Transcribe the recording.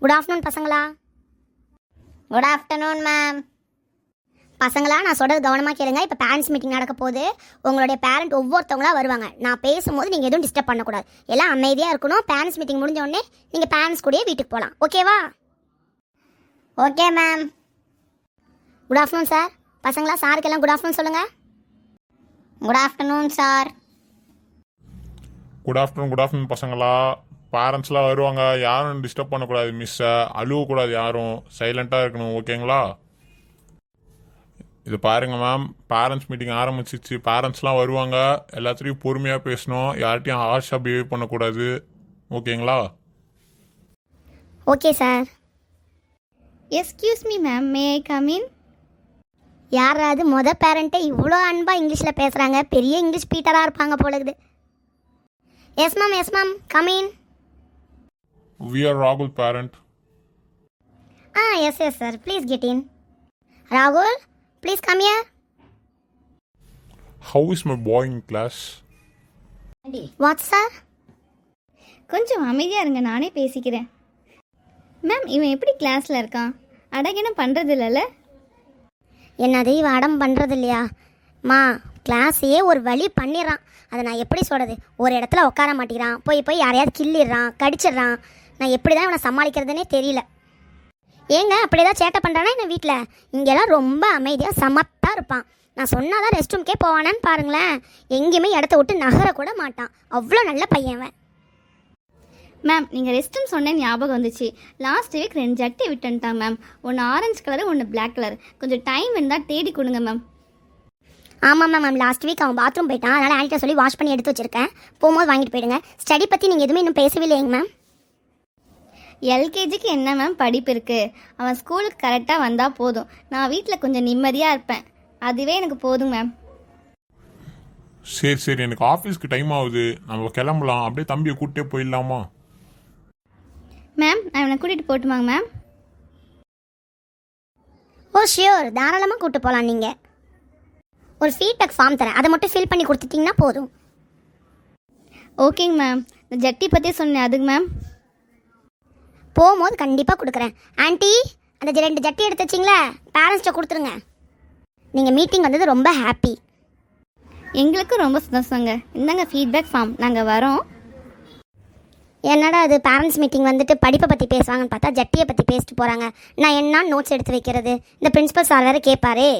Good afternoon பசங்களா. Good afternoon ma'am. பசங்களா, நான் சொல்கிறது கவனமாக கேளுங்க. இப்போ பேரண்ட்ஸ் மீட்டிங் நடக்க போது. உங்களுடைய பேரண்ட் ஒவ்வொருத்தவங்களா வருவாங்க. நான் பேசும்போது நீங்கள் எதுவும் டிஸ்டர்ப் பண்ணக்கூடாது. எல்லாம் அமைதியாக இருக்கணும். பேரண்ட்ஸ் மீட்டிங் முடிஞ்ச உடனே நீங்கள் பேரண்ட்ஸ் கூடயே வீட்டுக்கு போகலாம். ஓகேவா? Okay ma'am. Good afternoon sir. பசங்களா, சாருக்கெல்லாம் குட் ஆஃப்டர்நூன் சொல்லுங்கள். Good afternoon sir. Good afternoon பசங்களா. பேரண்ட்ஸ்லாம் வருவாங்க, யாரும் டிஸ்டர்ப் பண்ணக்கூடாது. மிஸ்ஸை அழுவக்கூடாது, யாரும் சைலண்ட்டாக இருக்கணும். ஓகேங்களா? இது பாருங்க மேம், பேரண்ட்ஸ் மீட்டிங் ஆரம்பிச்சிச்சு. பேரண்ட்ஸ்லாம் வருவாங்க, எல்லாத்துலேயும் பொறுமையாக பேசணும். யார்கிட்டையும் ஹார்ஷாக பிஹேவ் பண்ணக்கூடாது. ஓகேங்களா? Okay sir. Excuse me ma'am, May I come in? யாராவது பேரண்ட்டே இவ்வளோ அன்பாக இங்கிலீஷில் பேசுகிறாங்க. பெரிய இங்கிலீஷ் ஸ்பீக்கராக இருப்பாங்க போலகுது. Yes ma'am, come in. We are Rahul parent. Yes sir, please get in. Rahul, please come here. How is my boy in class? What sir? கொஞ்சம் அமைதியாக இருங்க, நானே பேசிக்கிறேன். மேம், இவன் எப்படி கிளாஸில் இருக்கான்? அடங்கினம் பண்ணுறது இல்லைல்ல? என்னது, இவன் அடம் பண்ணுறது இல்லையா? மா, கிளாஸையே ஒரு வழி பண்ணிடுறான். அதை நான் எப்படி சொல்கிறது? ஒரு இடத்துல உட்கார மாட்டேங்கிறான். போய் யாரையாவது கிள்ளிடுறான், கடிச்சிடுறான். நான் எப்படி தான் இவனை சமாளிக்கிறதுனே தெரியல. ஏங்க, அப்படி ஏதாவது சேட்டை பண்ணுறானா என்ன வீட்டில்? இங்கெல்லாம் ரொம்ப அமைதியாக சமத்தாக இருப்பான். நான் சொன்னால் தான் ரெஸ்ட் ரூம்க்கே போவானான்னு பாருங்களேன். எங்கேயுமே இடத்த விட்டு நகரக்கூட மாட்டான். அவ்வளோ நல்ல பையன். மேம், நீங்கள் ரெஸ்ட்னு சொன்னேன் ஞாபகம் வந்துச்சு. லாஸ்ட் வீக் 2 ஜட்டி விட்டுன்ட்டான் மேம். ஒன்று ஆரஞ்சு கலரு, ஒன்று பிளாக் கலர். கொஞ்சம் டைம் இருந்தால் தேடி கொடுங்க மேம். ஆமாம் மேம், லாஸ்ட் வீக் அவன் பாத்ரூம் போயிட்டான். அதனால் ஆன்ட்டிட்ட சொல்லி வாஷ் பண்ணி எடுத்து வச்சுருக்கேன். போகும்போது வாங்கிட்டு போயிடுங்க. ஸ்டடி பற்றி நீங்கள் எதுவுமே இன்னும் பேசவே இல்லைங்க மேம். எல்கேஜிக்கு என்ன மேம் படிப்பு இருக்குது? அவன் ஸ்கூலுக்கு கரெக்டாக வந்தால் போதும். நான் வீட்டில் கொஞ்சம் நிம்மதியாக இருப்பேன். அதுவே எனக்கு போதும் மேம். சரி, எனக்கு ஆஃபீஸ்க்கு டைம் ஆகுது. நம்ம கிளம்பலாம். அப்படியே தம்பியை கூப்பிட்டே போயிடலாமா? மேம், நான் இவனை கூட்டிகிட்டு போட்டுமாங்க மேம்? ஓ ஷியோர், தாராளமாக கூப்பிட்டு போகலாம். நீங்கள் ஒரு ஃபீட்பேக் ஃபார்ம் தரேன், அதை மட்டும் ஃபில் பண்ணி கொடுத்துட்டிங்கன்னா போதும். ஓகேங்க மேம். இந்த ஜட்டி பற்றி சொன்னேன், அதுக்கு மேம் போகும்போது கண்டிப்பாக கொடுக்குறேன். ஆன்ட்டி, அந்த 2 ஜட்டி எடுத்து வச்சிங்களே, பேரண்ட்ஸ்ட்டை கொடுத்துருங்க. நீங்கள் மீட்டிங் வந்தது ரொம்ப ஹாப்பி. எங்களுக்கும் ரொம்ப சந்தோஷங்க. இந்தாங்க ஃபீட்பேக் ஃபார்ம், நாங்கள் வரோம். என்னடா அது, பேரண்ட்ஸ் மீட்டிங் வந்துட்டு படிப்பை பற்றி பேசுவாங்கன்னு பார்த்தா ஜட்டியை பற்றி பேசிட்டு போகிறாங்க. நான் என்ன நோட்ஸ் எடுத்து வைக்கிறது? இந்த பிரின்சிபல் சார் வேறு கேட்பாரே.